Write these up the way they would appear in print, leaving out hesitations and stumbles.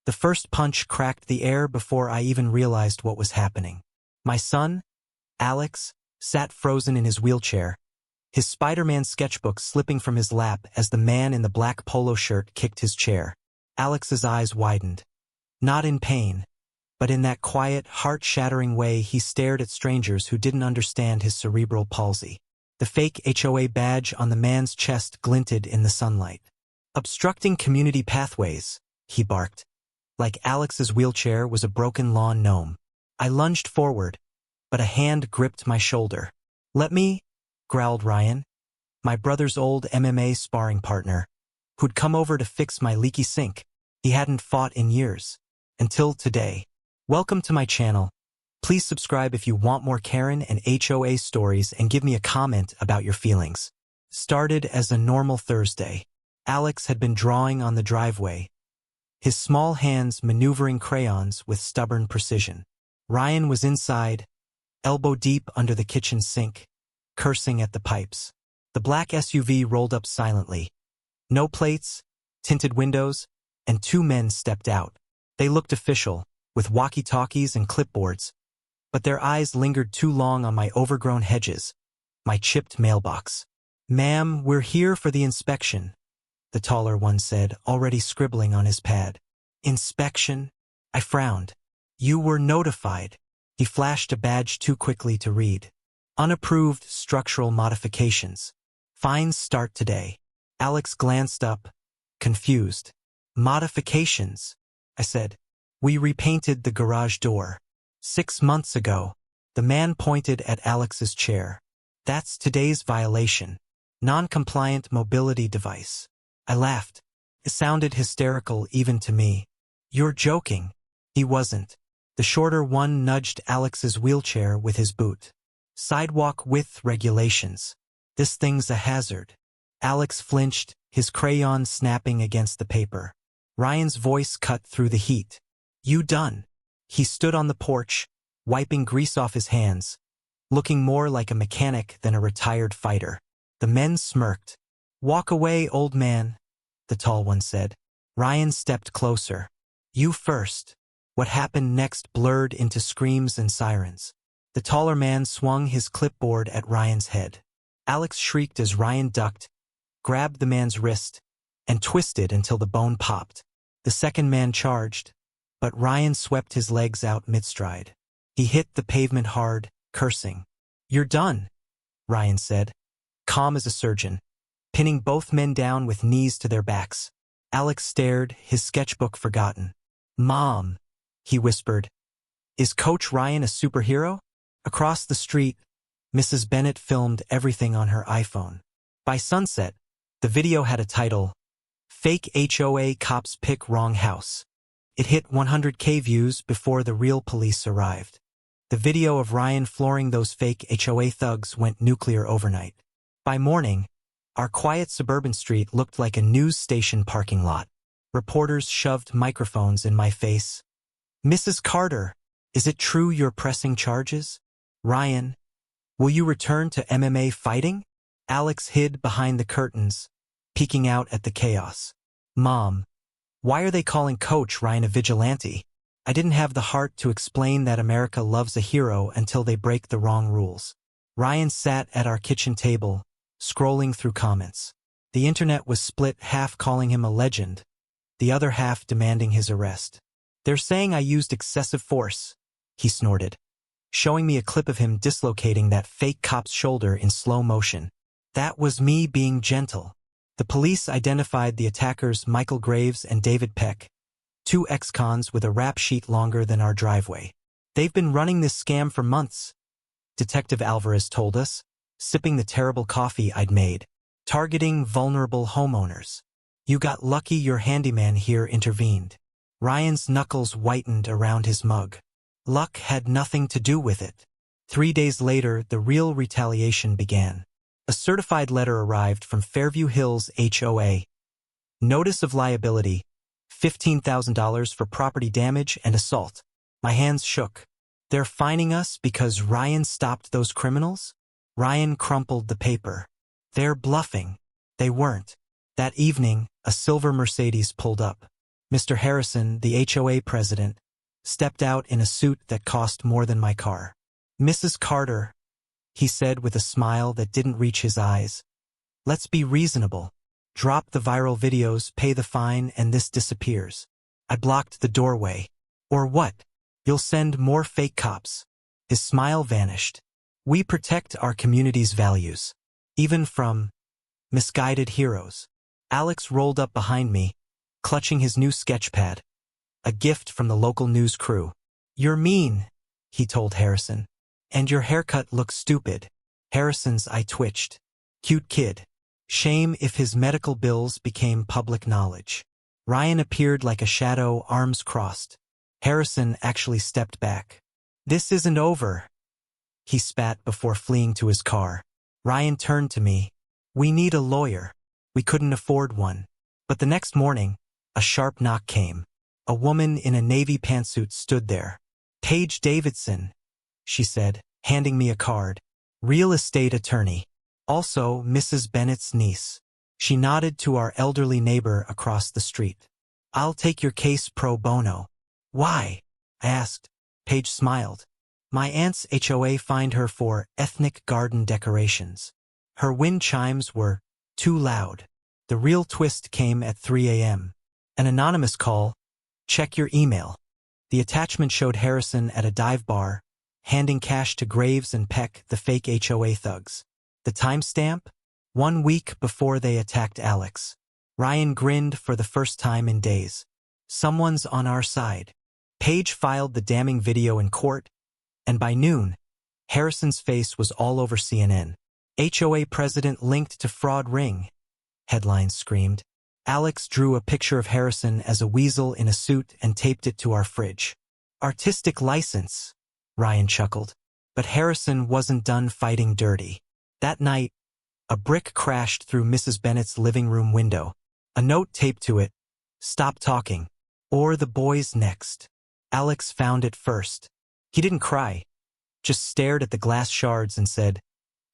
The first punch cracked the air before I even realized what was happening. My son, Alex, sat frozen in his wheelchair, his Spider-Man sketchbook slipping from his lap as the man in the black polo shirt kicked his chair. Alex's eyes widened. Not in pain, but in that quiet, heart-shattering way he stared at strangers who didn't understand his cerebral palsy. The fake HOA badge on the man's chest glinted in the sunlight. "Obstructing community pathways," he barked, like Alex's wheelchair was a broken lawn gnome. I lunged forward, but a hand gripped my shoulder. "Let me," growled Ryan, my brother's old MMA sparring partner, who'd come over to fix my leaky sink. He hadn't fought in years. Until today. Welcome to my channel. Please subscribe if you want more Karen and HOA stories and give me a comment about your feelings. Started as a normal Thursday. Alex had been drawing on the driveway, his small hands maneuvering crayons with stubborn precision. Ryan was inside, elbow deep under the kitchen sink, cursing at the pipes. The black SUV rolled up silently. No plates, tinted windows, and two men stepped out. They looked official, with walkie-talkies and clipboards, but their eyes lingered too long on my overgrown hedges, my chipped mailbox. "Ma'am, we're here for the inspection," the taller one said, already scribbling on his pad. "Inspection?" I frowned. "You were notified." He flashed a badge too quickly to read. "Unapproved structural modifications. Fines start today." Alex glanced up, confused. "Modifications?" I said. "We repainted the garage door 6 months ago." The man pointed at Alex's chair. "That's today's violation. Non-compliant mobility device." I laughed. It sounded hysterical even to me. "You're joking." He wasn't. The shorter one nudged Alex's wheelchair with his boot. "Sidewalk width regulations. This thing's a hazard." Alex flinched, his crayon snapping against the paper. Ryan's voice cut through the heat. "You done?" He stood on the porch, wiping grease off his hands, looking more like a mechanic than a retired fighter. The men smirked. "Walk away, old man," the tall one said. Ryan stepped closer. "You first." What happened next blurred into screams and sirens. The taller man swung his clipboard at Ryan's head. Alex shrieked as Ryan ducked, grabbed the man's wrist, and twisted until the bone popped. The second man charged, but Ryan swept his legs out mid-stride. He hit the pavement hard, cursing. "You're done," Ryan said, calm as a surgeon, pinning both men down with knees to their backs. Alex stared, his sketchbook forgotten. "Mom," he whispered, "is Coach Ryan a superhero?" Across the street, Mrs. Bennett filmed everything on her iPhone. By sunset, the video had a title, "Fake HOA Cops Pick Wrong House." It hit 100K views before the real police arrived. The video of Ryan flooring those fake HOA thugs went nuclear overnight. By morning, our quiet suburban street looked like a news station parking lot. Reporters shoved microphones in my face. "Mrs. Carter, is it true you're pressing charges?" "Ryan, will you return to MMA fighting?" Alex hid behind the curtains, peeking out at the chaos. "Mom, why are they calling Coach Ryan a vigilante?" I didn't have the heart to explain that America loves a hero until they break the wrong rules. Ryan sat at our kitchen table, scrolling through comments. The internet was split, half calling him a legend, the other half demanding his arrest. "They're saying I used excessive force," he snorted, showing me a clip of him dislocating that fake cop's shoulder in slow motion. "That was me being gentle." The police identified the attackers Michael Graves and David Peck, two ex-cons with a rap sheet longer than our driveway. "They've been running this scam for months," Detective Alvarez told us, sipping the terrible coffee I'd made. "Targeting vulnerable homeowners. You got lucky your handyman here intervened." Ryan's knuckles whitened around his mug. Luck had nothing to do with it. 3 days later, the real retaliation began. A certified letter arrived from Fairview Hills HOA. Notice of liability, $15,000 for property damage and assault. My hands shook. They're fining us because Ryan stopped those criminals? Ryan crumpled the paper. They're bluffing. They weren't. That evening, a silver Mercedes pulled up. Mr. Harrison, the HOA president, stepped out in a suit that cost more than my car. "Mrs. Carter," he said with a smile that didn't reach his eyes, "let's be reasonable. Drop the viral videos, pay the fine, and this disappears." I blocked the doorway. "Or what? You'll send more fake cops." His smile vanished. "We protect our community's values, even from misguided heroes." Alex rolled up behind me, clutching his new sketchpad, a gift from the local news crew. "You're mean," he told Harrison. "And your haircut looks stupid." Harrison's eye twitched. Cute kid. Shame if his medical bills became public knowledge. Ryan appeared like a shadow, arms crossed. Harrison actually stepped back. "This isn't over," he spat before fleeing to his car. Ryan turned to me. "We need a lawyer." We couldn't afford one. But the next morning, a sharp knock came. A woman in a navy pantsuit stood there. "Paige Davidson," she said, handing me a card. "Real estate attorney. Also Mrs. Bennett's niece." She nodded to our elderly neighbor across the street. "I'll take your case pro bono." "Why?" I asked. Paige smiled. "My aunt's HOA fined her for ethnic garden decorations. Her wind chimes were too loud." The real twist came at 3 a.m. An anonymous call. "Check your email." The attachment showed Harrison at a dive bar, handing cash to Graves and Peck, the fake HOA thugs. The timestamp? 1 week before they attacked Alex. Ryan grinned for the first time in days. Someone's on our side. Paige filed the damning video in court, and by noon, Harrison's face was all over CNN. "HOA president linked to fraud ring," headlines screamed. Alex drew a picture of Harrison as a weasel in a suit and taped it to our fridge. "Artistic license," Ryan chuckled. But Harrison wasn't done fighting dirty. That night, a brick crashed through Mrs. Bennett's living room window. A note taped to it, "Stop talking, or the boys next." Alex found it first. He didn't cry, just stared at the glass shards and said,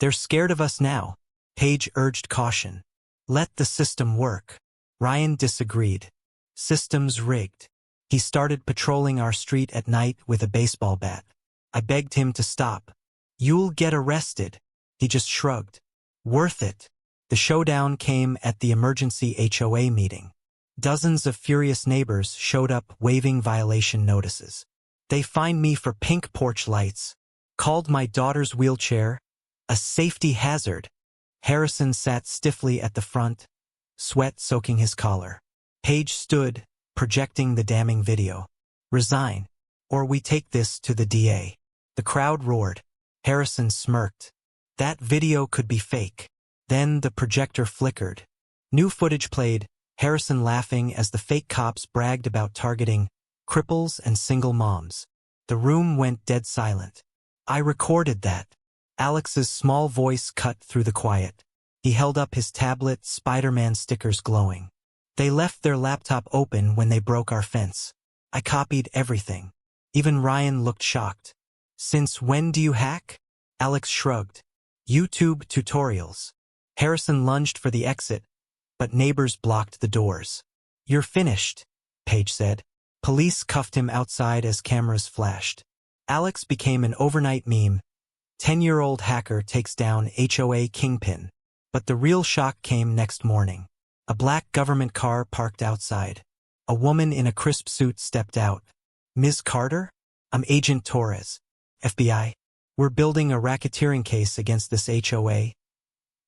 "They're scared of us now." Paige urged caution. "Let the system work." Ryan disagreed. "System's rigged." He started patrolling our street at night with a baseball bat. I begged him to stop. "You'll get arrested." He just shrugged. "Worth it." The showdown came at the emergency HOA meeting. Dozens of furious neighbors showed up waving violation notices. They fined me for pink porch lights, called my daughter's wheelchair a safety hazard. Harrison sat stiffly at the front, sweat soaking his collar. Paige stood, projecting the damning video. "Resign, or we take this to the DA." The crowd roared. Harrison smirked. That video could be fake. Then the projector flickered. New footage played, Harrison laughing as the fake cops bragged about targeting cripples and single moms. The room went dead silent. "I recorded that." Alex's small voice cut through the quiet. He held up his tablet, Spider-Man stickers glowing. "They left their laptop open when they broke our fence. I copied everything." Even Ryan looked shocked. "Since when do you hack?" Alex shrugged. "YouTube tutorials." Harrison lunged for the exit, but neighbors blocked the doors. "You're finished," Paige said. Police cuffed him outside as cameras flashed. Alex became an overnight meme. 10-year-old hacker takes down HOA kingpin. But the real shock came next morning. A black government car parked outside. A woman in a crisp suit stepped out. "Ms. Carter? I'm Agent Torres, FBI. We're building a racketeering case against this HOA,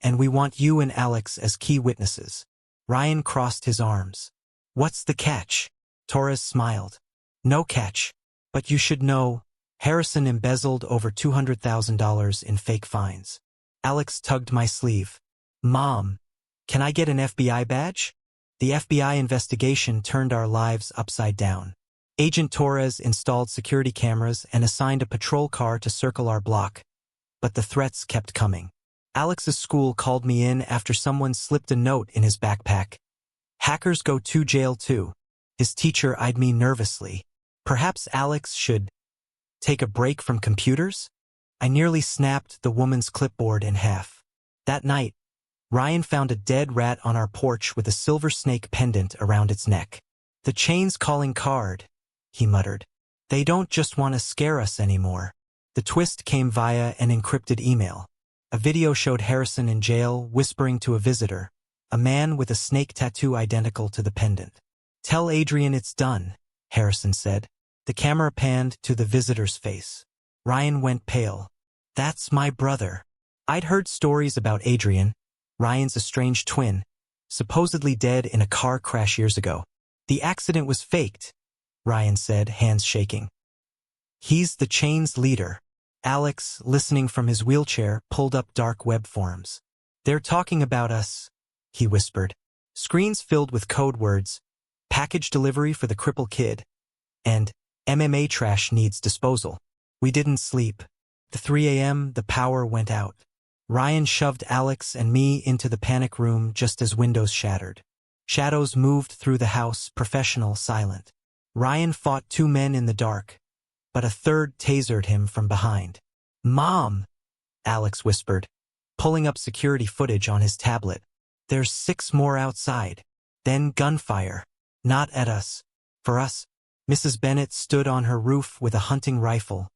and we want you and Alex as key witnesses." Ryan crossed his arms. "What's the catch?" Torres smiled. "No catch. But you should know, Harrison embezzled over $200,000 in fake fines." Alex tugged my sleeve. "Mom, can I get an FBI badge?" The FBI investigation turned our lives upside down. Agent Torres installed security cameras and assigned a patrol car to circle our block. But the threats kept coming. Alex's school called me in after someone slipped a note in his backpack. "Hackers go to jail too." His teacher eyed me nervously. Perhaps Alex should take a break from computers? I nearly snapped the woman's clipboard in half. That night, Ryan found a dead rat on our porch with a silver snake pendant around its neck. The chain's calling card, he muttered. They don't just want to scare us anymore. The twist came via an encrypted email. A video showed Harrison in jail whispering to a visitor, a man with a snake tattoo identical to the pendant. Tell Adrian it's done, Harrison said. The camera panned to the visitor's face. Ryan went pale. That's my brother. I'd heard stories about Adrian, Ryan's estranged twin, supposedly dead in a car crash years ago. The accident was faked, Ryan said, hands shaking. He's the chain's leader. Alex, listening from his wheelchair, pulled up dark web forums. They're talking about us, he whispered. Screens filled with code words, package delivery for the cripple kid, and MMA trash needs disposal. We didn't sleep. At 3 a.m., the power went out. Ryan shoved Alex and me into the panic room just as windows shattered. Shadows moved through the house, professional, silent. Ryan fought 2 men in the dark, but a third tasered him from behind. Mom, Alex whispered, pulling up security footage on his tablet. There's 6 more outside. Then gunfire. Not at us. For us. Mrs. Bennett stood on her roof with a hunting rifle,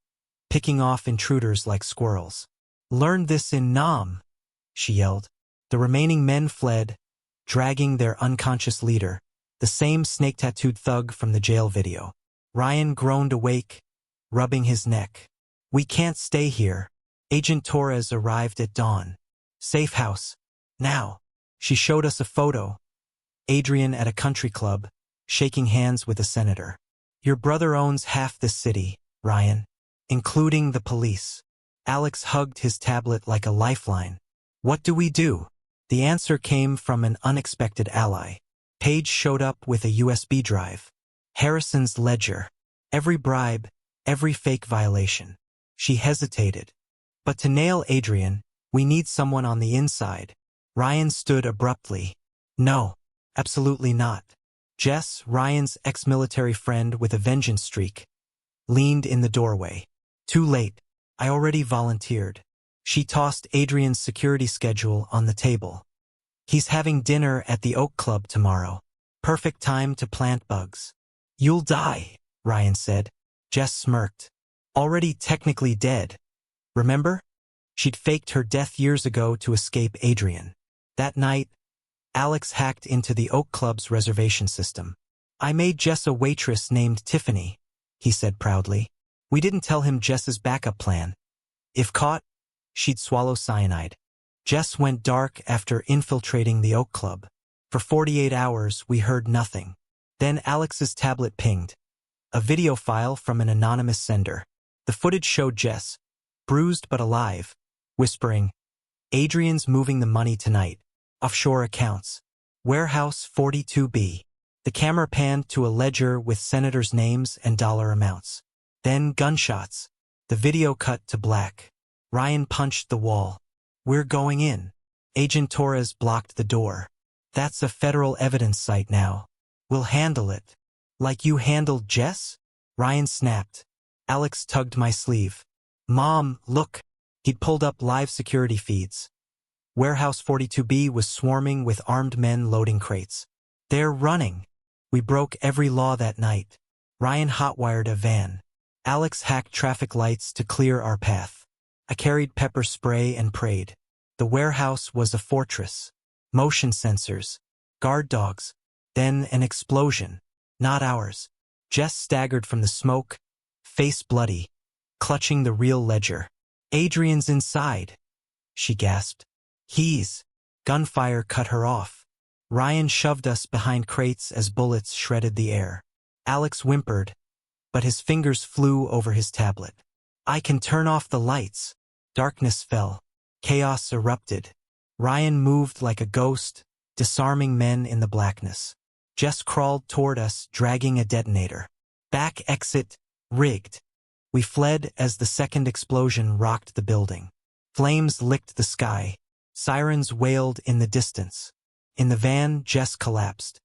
picking off intruders like squirrels. Learn this in Nam, she yelled. The remaining men fled, dragging their unconscious leader, the same snake-tattooed thug from the jail video. Ryan groaned awake, rubbing his neck. We can't stay here. Agent Torres arrived at dawn. Safe house. Now. She showed us a photo. Adrian at a country club, shaking hands with a senator. Your brother owns half this city, Ryan, including the police. Alex hugged his tablet like a lifeline. What do we do? The answer came from an unexpected ally. Paige showed up with a USB drive. Harrison's ledger. Every bribe, every fake violation. She hesitated. But to nail Adrian, we need someone on the inside. Ryan stood abruptly. No, absolutely not. Jess, Ryan's ex-military friend with a vengeance streak, leaned in the doorway. Too late. I already volunteered. She tossed Adrian's security schedule on the table. He's having dinner at the Oak Club tomorrow. Perfect time to plant bugs. You'll die, Ryan said. Jess smirked. Already technically dead. Remember? She'd faked her death years ago to escape Adrian. That night, Alex hacked into the Oak Club's reservation system. I made Jess a waitress named Tiffany, he said proudly. We didn't tell him Jess's backup plan. If caught, she'd swallow cyanide. Jess went dark after infiltrating the Oak Club. For 48 hours, we heard nothing. Then Alex's tablet pinged. A video file from an anonymous sender. The footage showed Jess, bruised but alive, whispering, Adrian's moving the money tonight. Offshore accounts. Warehouse 42B. The camera panned to a ledger with senators' names and dollar amounts. Then gunshots. The video cut to black. Ryan punched the wall. We're going in. Agent Torres blocked the door. That's a federal evidence site now. We'll handle it. Like you handled Jess? Ryan snapped. Alex tugged my sleeve. Mom, look. He'd pulled up live security feeds. Warehouse 42B was swarming with armed men loading crates. They're running. We broke every law that night. Ryan hotwired a van. Alex hacked traffic lights to clear our path. I carried pepper spray and prayed. The warehouse was a fortress. Motion sensors. Guard dogs. Then an explosion. Not ours. Jess staggered from the smoke, face bloody, clutching the real ledger. Adrian's inside, she gasped. He's. Gunfire cut her off. Ryan shoved us behind crates as bullets shredded the air. Alex whimpered, but his fingers flew over his tablet. I can turn off the lights. Darkness fell. Chaos erupted. Ryan moved like a ghost, disarming men in the blackness. Jess crawled toward us, dragging a detonator. Back exit, rigged. We fled as the second explosion rocked the building. Flames licked the sky. Sirens wailed in the distance. In the van, Jess collapsed.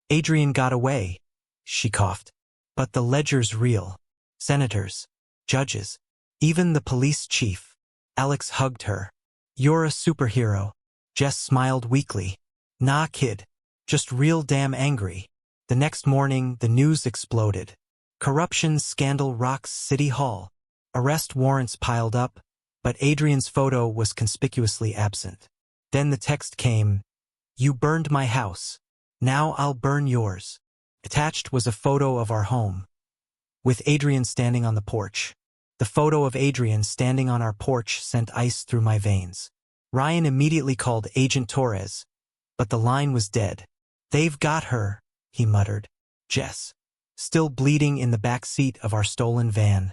Adrian got away, she coughed. But the ledger's real. Senators, judges, even the police chief. Alex hugged her. You're a superhero. Jess smiled weakly. Nah, kid. Just real damn angry. The next morning, the news exploded. Corruption scandal rocks City Hall. Arrest warrants piled up, but Adrian's photo was conspicuously absent. Then the text came, "You burned my house. Now I'll burn yours." Attached was a photo of our home, with Adrian standing on the porch. The photo of Adrian standing on our porch sent ice through my veins. Ryan immediately called Agent Torres, but the line was dead. "They've got her," he muttered. Jess, still bleeding in the back seat of our stolen van,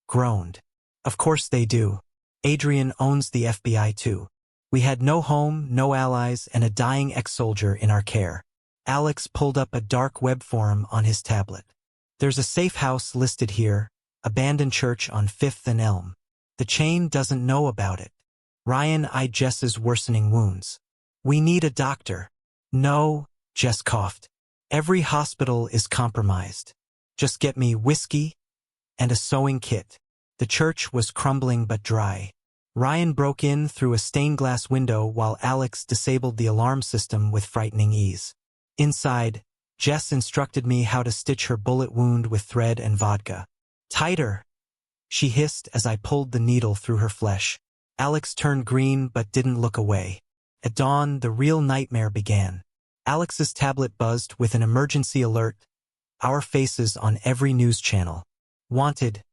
groaned. "Of course they do. Adrian owns the FBI too. We had no home, no allies, and a dying ex-soldier in our care." Alex pulled up a dark web forum on his tablet. "There's a safe house listed here, abandoned church on 5th and Elm. The chain doesn't know about it." Ryan eyed Jess's worsening wounds. "We need a doctor." "No," Jess coughed. "Every hospital is compromised. Just get me whiskey and a sewing kit." The church was crumbling but dry. Ryan broke in through a stained glass window while Alex disabled the alarm system with frightening ease. Inside, Jess instructed me how to stitch her bullet wound with thread and vodka. "Tighter," she hissed as I pulled the needle through her flesh. Alex turned green but didn't look away. At dawn, the real nightmare began. Alex's tablet buzzed with an emergency alert, our faces on every news channel. "Wanted,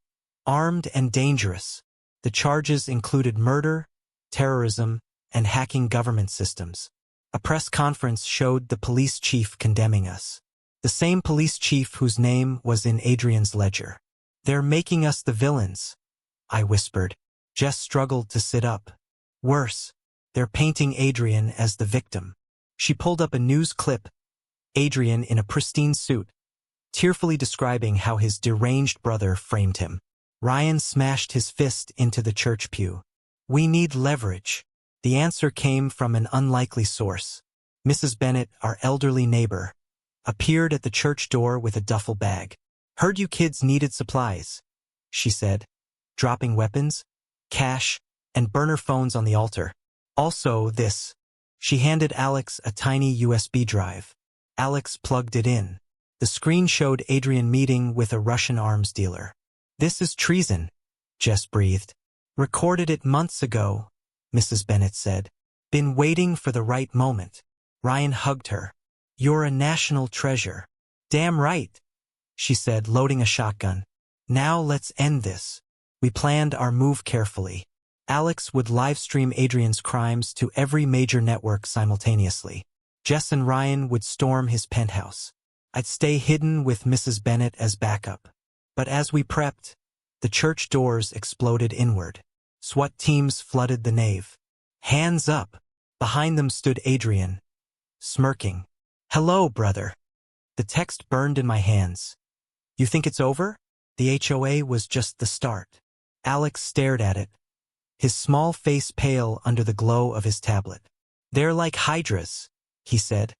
armed and dangerous." The charges included murder, terrorism, and hacking government systems. A press conference showed the police chief condemning us. The same police chief whose name was in Adrian's ledger. "They're making us the villains," I whispered. Jess struggled to sit up. "Worse, they're painting Adrian as the victim." She pulled up a news clip, Adrian in a pristine suit, tearfully describing how his deranged brother framed him. Ryan smashed his fist into the church pew. "We need leverage." The answer came from an unlikely source. Mrs. Bennett, our elderly neighbor, appeared at the church door with a duffel bag. "Heard you kids needed supplies," she said, dropping weapons, cash, and burner phones on the altar. "Also this." She handed Alex a tiny USB drive. Alex plugged it in. The screen showed Adrian meeting with a Russian arms dealer. "This is treason," Jess breathed. "Recorded it months ago," Mrs. Bennett said. "Been waiting for the right moment." Ryan hugged her. "You're a national treasure." "Damn right," she said, loading a shotgun. "Now let's end this." We planned our move carefully. Alex would livestream Adrian's crimes to every major network simultaneously. Jess and Ryan would storm his penthouse. I'd stay hidden with Mrs. Bennett as backup. But as we prepped, the church doors exploded inward. SWAT teams flooded the nave. "Hands up!" Behind them stood Adrian, smirking. "Hello, brother." The text burned in my hands. "You think it's over?" The HOA was just the start. Alex stared at it, his small face pale under the glow of his tablet. "They're like hydras," he said,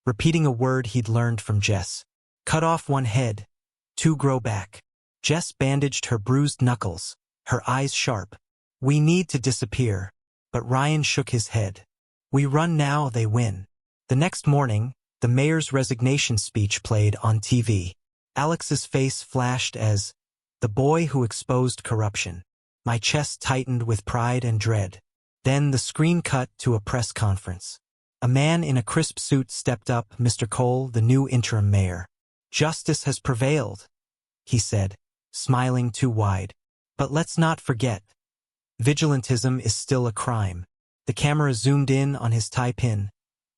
repeating a word he'd learned from Jess. "Cut off one head, 2 grow back." Jess bandaged her bruised knuckles, her eyes sharp. "We need to disappear." But Ryan shook his head. "We run now, they win." The next morning, the mayor's resignation speech played on TV. Alex's face flashed as the boy who exposed corruption. My chest tightened with pride and dread. Then the screen cut to a press conference. A man in a crisp suit stepped up, "Mr. Cole, the new interim mayor. Justice has prevailed," he said, smiling too wide. "But let's not forget, vigilantism is still a crime." The camera zoomed in on his tie pin,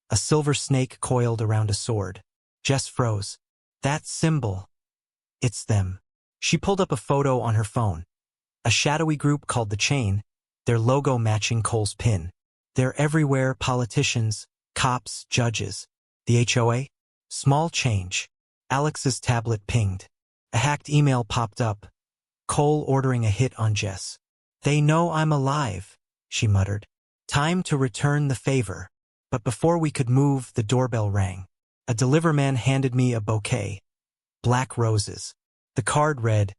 a silver snake coiled around a sword. Jess froze. "That symbol. It's them." She pulled up a photo on her phone. A shadowy group called the Chain, their logo matching Cole's pin. "They're everywhere, politicians, cops, judges." The HOA? Small change. Alex's tablet pinged. A hacked email popped up. Cole ordering a hit on Jess. "They know I'm alive," she muttered. "Time to return the favor." But before we could move, the doorbell rang. A deliverman handed me a bouquet. Black roses. The card read,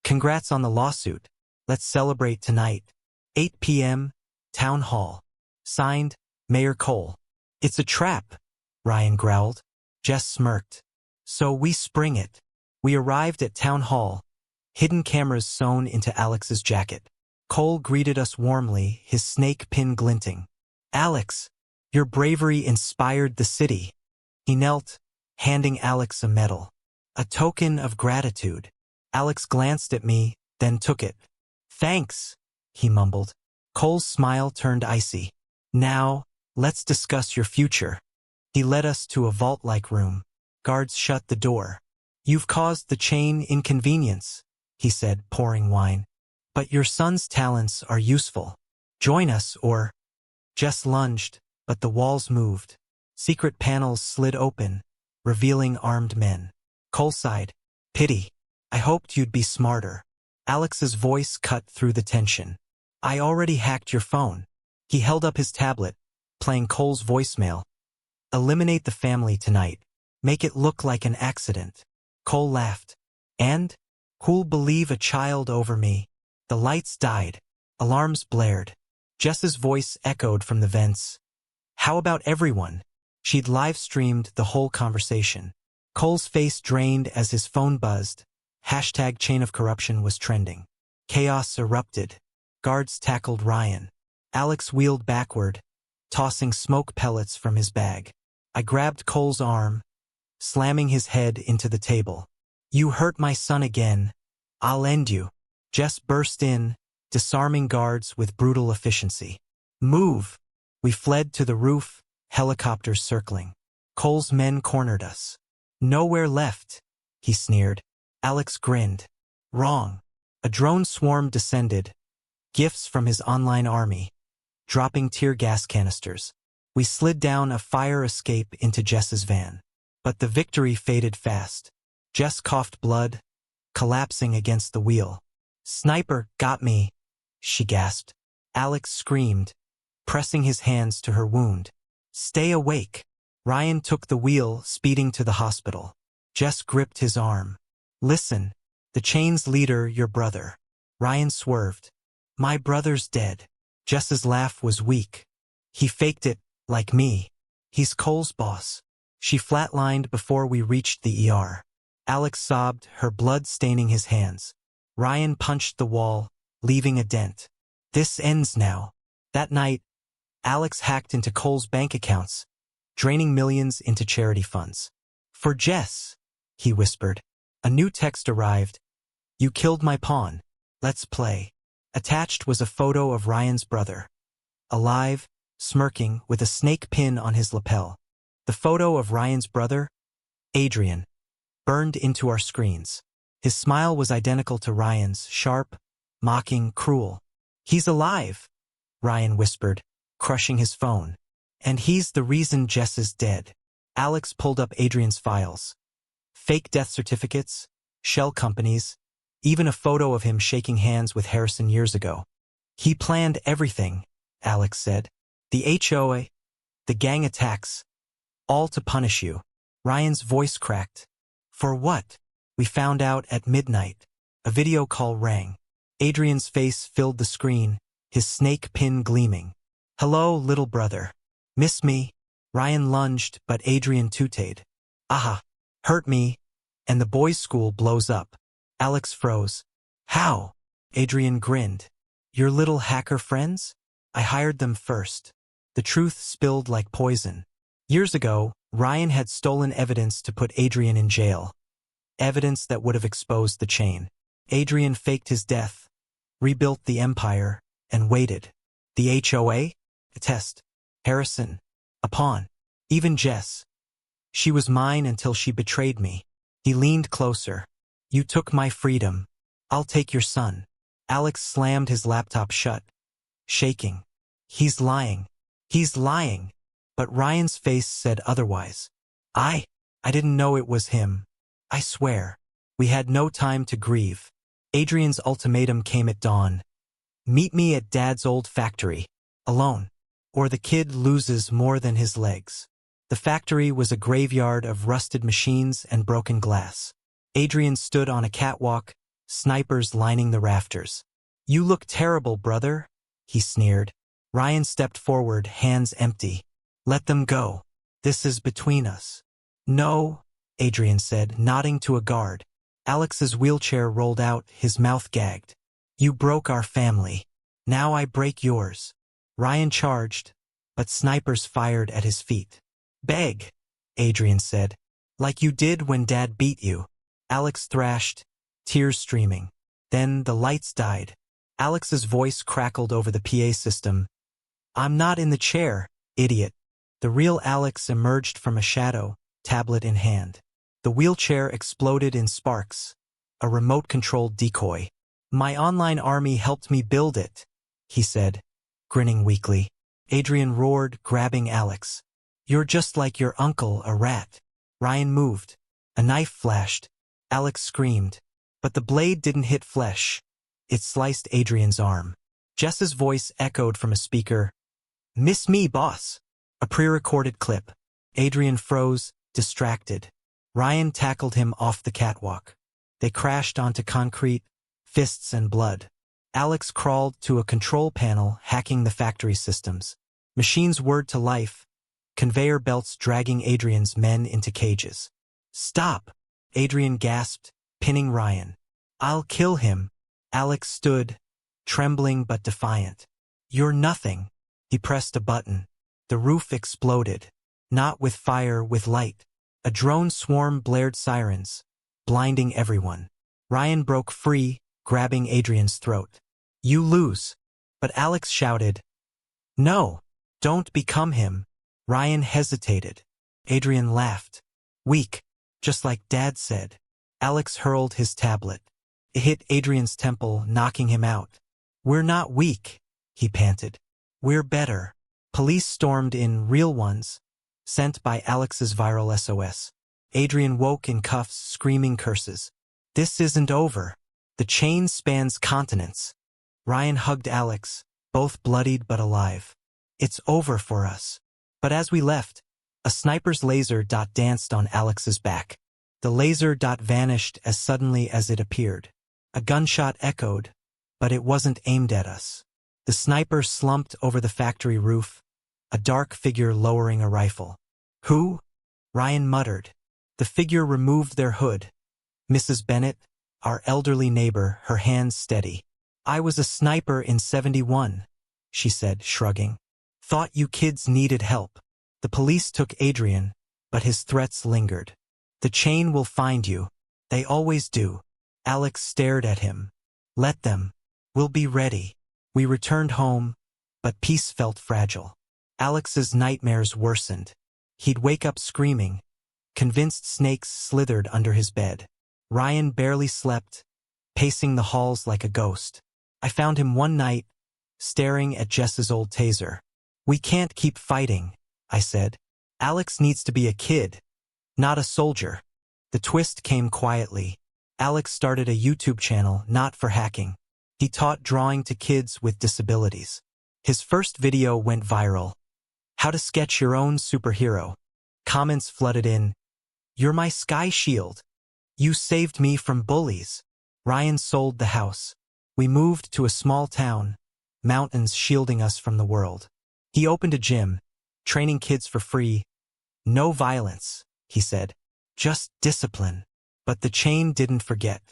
"Congrats on the lawsuit. Let's celebrate tonight. 8 p.m., Town Hall. Signed, Mayor Cole." "It's a trap," Ryan growled. Jess smirked. So we spring it. We arrived at town hall, hidden cameras sewn into Alex's jacket. Cole greeted us warmly, his snake pin glinting. Alex, your bravery inspired the city. He knelt, handing Alex a medal. A token of gratitude. Alex glanced at me, then took it. Thanks, he mumbled. Cole's smile turned icy. Now, let's discuss your future. He led us to a vault-like room. Guards shut the door. You've caused the chain inconvenience, he said, pouring wine. But your son's talents are useful. Join us or... Jess lunged, but the walls moved. Secret panels slid open, revealing armed men. Cole sighed. Pity. I hoped you'd be smarter. Alex's voice cut through the tension. I already hacked your phone. He held up his tablet, playing Cole's voicemail. Eliminate the family tonight. Make it look like an accident. Cole laughed. And? Who'll believe a child over me? The lights died. Alarms blared. Jess's voice echoed from the vents. How about everyone? She'd live-streamed the whole conversation. Cole's face drained as his phone buzzed. Hashtag chain of corruption was trending. Chaos erupted. Guards tackled Ryan. Alex wheeled backward, tossing smoke pellets from his bag. I grabbed Cole's arm, slamming his head into the table. You hurt my son again. I'll end you. Jess burst in, disarming guards with brutal efficiency. Move! We fled to the roof, helicopters circling. Cole's men cornered us. Nowhere left, he sneered. Alex grinned. Wrong. A drone swarm descended, gifts from his online army, dropping tear gas canisters. We slid down a fire escape into Jess's van. But the victory faded fast. Jess coughed blood, collapsing against the wheel. Sniper got me, she gasped. Alex screamed, pressing his hands to her wound. Stay awake. Ryan took the wheel, speeding to the hospital. Jess gripped his arm. Listen, the chain's leader, your brother. Ryan swerved. My brother's dead. Jess's laugh was weak. He faked it, like me. He's Cole's boss. She flatlined before we reached the ER. Alex sobbed, her blood staining his hands. Ryan punched the wall, leaving a dent. This ends now. That night, Alex hacked into Cole's bank accounts, draining millions into charity funds. For Jess, he whispered. A new text arrived. You killed my pawn. Let's play. Attached was a photo of Ryan's brother. Alive, smirking, with a snake pin on his lapel. The photo of Ryan's brother, Adrian, burned into our screens. His smile was identical to Ryan's, sharp, mocking, cruel. He's alive, Ryan whispered, crushing his phone. And he's the reason Jess is dead. Alex pulled up Adrian's files. Fake death certificates, shell companies, even a photo of him shaking hands with Harrison years ago. He planned everything, Alex said. The HOA, the gang attacks, all to punish you. Ryan's voice cracked. For what? We found out at midnight. A video call rang. Adrian's face filled the screen, his snake pin gleaming. Hello, little brother. Miss me? Ryan lunged, but Adrian tooted. Aha. Hurt me. And the boys' school blows up. Alex froze. How? Adrian grinned. Your little hacker friends? I hired them first. The truth spilled like poison. Years ago, Ryan had stolen evidence to put Adrian in jail. Evidence that would have exposed the chain. Adrian faked his death, rebuilt the empire, and waited. The HOA? A test. Harrison? A pawn. Even Jess. She was mine until she betrayed me. He leaned closer. You took my freedom. I'll take your son. Alex slammed his laptop shut, shaking. He's lying. He's lying. But Ryan's face said otherwise. I didn't know it was him. I swear. We had no time to grieve. Adrian's ultimatum came at dawn. Meet me at Dad's old factory. Alone. Or the kid loses more than his legs. The factory was a graveyard of rusted machines and broken glass. Adrian stood on a catwalk, snipers lining the rafters. You look terrible, brother, he sneered. Ryan stepped forward, hands empty. Let them go. This is between us. No, Adrian said, nodding to a guard. Alex's wheelchair rolled out, his mouth gagged. You broke our family. Now I break yours. Ryan charged, but snipers fired at his feet. Beg, Adrian said. Like you did when Dad beat you. Alex thrashed, tears streaming. Then the lights died. Alex's voice crackled over the PA system. I'm not in the chair, idiot. The real Alex emerged from a shadow, tablet in hand. The wheelchair exploded in sparks. A remote-controlled decoy. My online army helped me build it, he said, grinning weakly. Adrian roared, grabbing Alex. You're just like your uncle, a rat. Ryan moved. A knife flashed. Alex screamed. But the blade didn't hit flesh. It sliced Adrian's arm. Jess's voice echoed from a speaker. Miss me, boss. A pre-recorded clip. Adrian froze, distracted. Ryan tackled him off the catwalk. They crashed onto concrete, fists and blood. Alex crawled to a control panel, hacking the factory systems. Machines whirred to life, conveyor belts dragging Adrian's men into cages. Stop! Adrian gasped, pinning Ryan. I'll kill him. Alex stood, trembling but defiant. You're nothing. He pressed a button. The roof exploded. Not with fire, with light. A drone swarm blared sirens, blinding everyone. Ryan broke free, grabbing Adrian's throat. You lose. But Alex shouted. No, don't become him. Ryan hesitated. Adrian laughed. Weak, just like Dad said. Alex hurled his tablet. It hit Adrian's temple, knocking him out. We're not weak, he panted. We're better. Police stormed in, real ones, sent by Alex's viral SOS. Adrian woke in cuffs, screaming curses. This isn't over. The chain spans continents. Ryan hugged Alex, both bloodied but alive. It's over for us. But as we left, a sniper's laser dot danced on Alex's back. The laser dot vanished as suddenly as it appeared. A gunshot echoed, but it wasn't aimed at us. The sniper slumped over the factory roof, a dark figure lowering a rifle. Who? Ryan muttered. The figure removed their hood. Mrs. Bennett, our elderly neighbor, her hands steady. I was a sniper in '71, she said, shrugging. Thought you kids needed help. The police took Adrian, but his threats lingered. The chain will find you. They always do. Alex stared at him. Let them. We'll be ready. We returned home, but peace felt fragile. Alex's nightmares worsened. He'd wake up screaming, convinced snakes slithered under his bed. Ryan barely slept, pacing the halls like a ghost. I found him one night, staring at Jess's old taser. We can't keep fighting, I said. Alex needs to be a kid, not a soldier. The twist came quietly. Alex started a YouTube channel, not for hacking. He taught drawing to kids with disabilities. His first video went viral. How to sketch your own superhero. Comments flooded in. You're my sky shield. You saved me from bullies. Ryan sold the house. We moved to a small town, mountains shielding us from the world. He opened a gym, training kids for free. No violence, he said. Just discipline. But the chain didn't forget.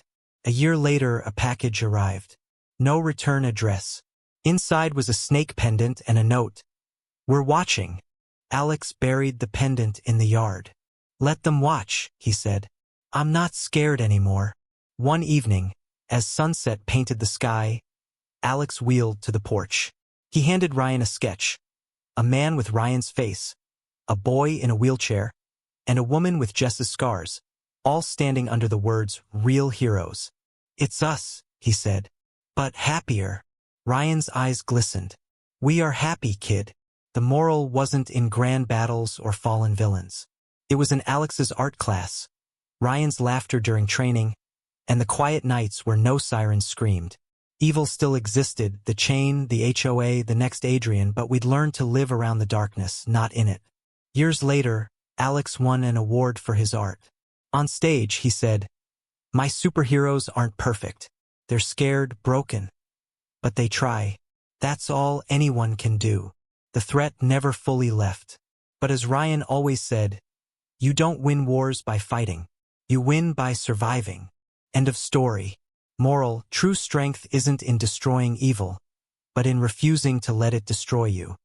A year later, a package arrived. No return address. Inside was a snake pendant and a note. We're watching. Alex buried the pendant in the yard. Let them watch, he said. I'm not scared anymore. One evening, as sunset painted the sky, Alex wheeled to the porch. He handed Ryan a sketch. A man with Ryan's face, a boy in a wheelchair, and a woman with Jess's scars, all standing under the words, real heroes. It's us, he said. But happier. Ryan's eyes glistened. We are happy, kid. The moral wasn't in grand battles or fallen villains. It was in Alex's art class, Ryan's laughter during training, and the quiet nights where no sirens screamed. Evil still existed, the chain, the HOA, the next Adrian, but we'd learned to live around the darkness, not in it. Years later, Alex won an award for his art. On stage, he said, My superheroes aren't perfect. They're scared, broken. But they try. That's all anyone can do. The threat never fully left. But as Ryan always said, You don't win wars by fighting. You win by surviving. End of story. Moral: true strength isn't in destroying evil, but in refusing to let it destroy you.